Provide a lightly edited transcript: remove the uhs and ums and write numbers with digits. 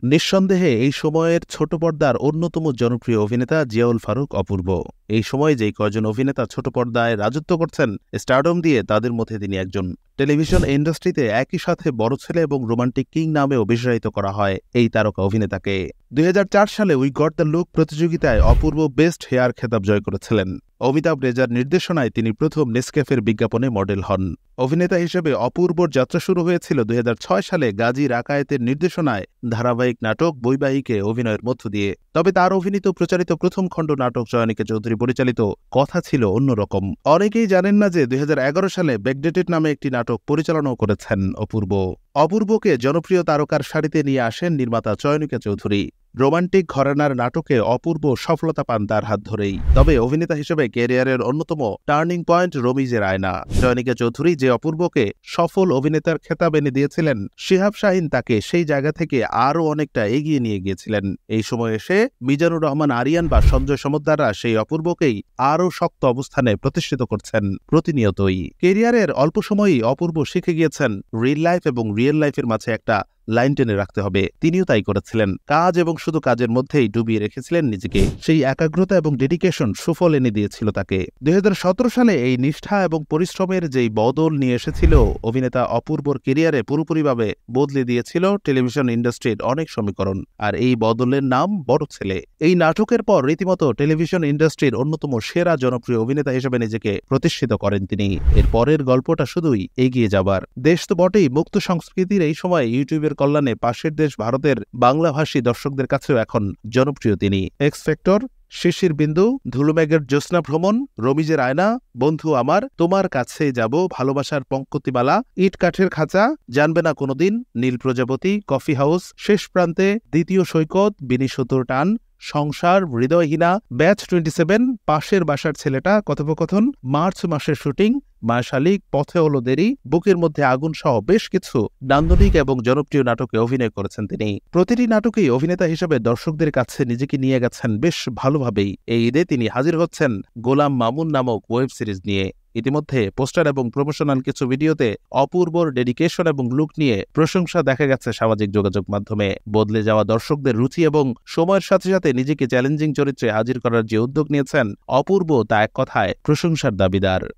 নিঃসন্দেহে এই সময়ের ছোট পর্দার অন্যতম জনপ্রিয় অভিনেতা জিয়াউল ফারুক অপূর্ব। এই সময়ে যেই কয়জন অভিনেতা ছোট পর্দায় রাজত্ব করছেন স্টারডম দিয়ে, তাদের মধ্যে তিনি একজন। টেলিভিশন ইন্ডাস্ট্রিতে একই সাথে বড় ছেলে এবং রোমান্টিক কিং নামেও বিশেষায়িত করা হয় এই তারকা অভিনেতাকে। 2004 সালে উই গট দ্য লুক প্রতিযোগিতায় অপূর্ব বেস্ট হেয়ার খেতাব জয় করেছিলেন। অমিতাভ রেজার নির্দেশনায় তিনি প্রথম নেসক্যাফের বিজ্ঞাপনে মডেল হন। অভিনেতা হিসেবে অপূর্বর যাত্রা শুরু হয়েছিল 2006 সালে গাজী রাকায়েতের নির্দেশনায় ধারাবাহিক নাটক বৈবাহিকে অভিনয়ের মধ্য দিয়ে। তবে তার অভিনীত প্রচারিত প্রথম খণ্ড নাটক চয়নিকা চৌধুরী পরিচালিত কথা ছিল অন্যরকম। অনেকেই জানেন না যে 2011 সালে ব্যাকডেটেড নামে একটি নাটক পরিচালনাও করেছেন অপূর্ব। অপূর্বকে জনপ্রিয় তারকার সারিতে নিয়ে আসেন নির্মাতা চয়নিকা চৌধুরী। রোমান্টিক ঘরানার নাটকে অপূর্ব সফলতা পান তার হাত ধরেই। তবে অভিনেতা হিসেবে ক্যারিয়ারের অন্যতম টার্নিং পয়েন্ট রমিজের আয়না। চয়নিকা চৌধুরী যে অপূর্বকে সফল অভিনেতার খেতাব এনে দিয়েছিলেন, শিহাব শাহীন তাকে সেই জায়গা থেকে আরও অনেকটা এগিয়ে নিয়ে গিয়েছিলেন। এই সময় এসে মিজানুর রহমান আরিয়ান বা সঞ্জয় সমদ্দাররা সেই অপূর্বকেই আরও শক্ত অবস্থানে প্রতিষ্ঠিত করছেন প্রতিনিয়তই। ক্যারিয়ারের অল্প সময়েই অপূর্ব শিখে গিয়েছেন রিল লাইফ এবং রিয়েল লাইফের মাঝে একটা লাইন টেনে রাখতে হবে। তিনিও তাই করেছিলেন। কাজ এবং শুধু কাজের মধ্যেই ডুবিয়ে রেখেছিলেন নিজেকে। সেই একাগ্রতা এবং ডেডিকেশন সুফল এনে দিয়েছিল তাকে। 2017 সালে এই নিষ্ঠা এবং পরিশ্রমের যেই বদল নিয়ে এসেছিল, অভিনেতা অপূর্বর কেরিয়ারে পুরোপুরিভাবে বদলে দিয়েছিল টেলিভিশন ইন্ডাস্ট্রির অনেক সমীকরণ। আর এই বদলের নাম বড় ছেলে। এই নাটকের পর রীতিমতো টেলিভিশন ইন্ডাস্ট্রির অন্যতম সেরা জনপ্রিয় অভিনেতা হিসেবে নিজেকে প্রতিষ্ঠিত করেন তিনি। এর পরের গল্পটা শুধুই এগিয়ে যাবার। দেশ তো বটেই, মুক্ত সংস্কৃতির এই সময় ইউটিউবের কল্যাণে পাশের দেশ ভারতের বাংলাভাষী দর্শকদের কাছেও এখন জনপ্রিয় তিনি। এক্স ফ্যাক্টর, শিশির বিন্দু, ধুলোমেঘের জ্যোৎস্না ভ্রমণ, রমিজের আয়না, বন্ধু আমার, তোমার কাছে যাব, ভালোবাসার পঙ্কতিমালা, ইট কাঠের খাঁচা, জানবে না কোনোদিন, নীল প্রজাপতি, কফি হাউস, শেষ প্রান্তে, দ্বিতীয় সৈকত, বিনিশতুর টান, সংসার, হৃদয়হীনা, ব্যাচ 27, পাশের বাসার ছেলেটা, কথোপকথন, মার্চ মাসের শুটিং, মায়াশালিক, পথে হলো দেরি, বুকের মধ্যে আগুন সহ বেশ কিছু নান্দনিক এবং জনপ্রিয় নাটকে অভিনয় করেছেন তিনি। প্রতিটি নাটকেই অভিনেতা হিসেবে দর্শকদের কাছে নিজেকে নিয়ে গেছেন বেশ ভালোভাবেই। এই ঈদে তিনি হাজির হচ্ছেন গোলাম মামুন নামক ওয়েব সিরিজ নিয়ে। ইতিমধ্যে পোস্টার এবং প্রমোশনাল কিছু ভিডিওতে অপূর্বর ডেডিকেশন এবং লুক নিয়ে প্রশংসা দেখা গেছে সামাজিক যোগাযোগ মাধ্যমে। বদলে যাওয়া দর্শকদের রুচি এবং সময়ের সাথে সাথে নিজেকে চ্যালেঞ্জিং চরিত্রে হাজির করার যে উদ্যোগ নিয়েছেন অপূর্ব, তা এক কথায় প্রশংসার দাবিদার।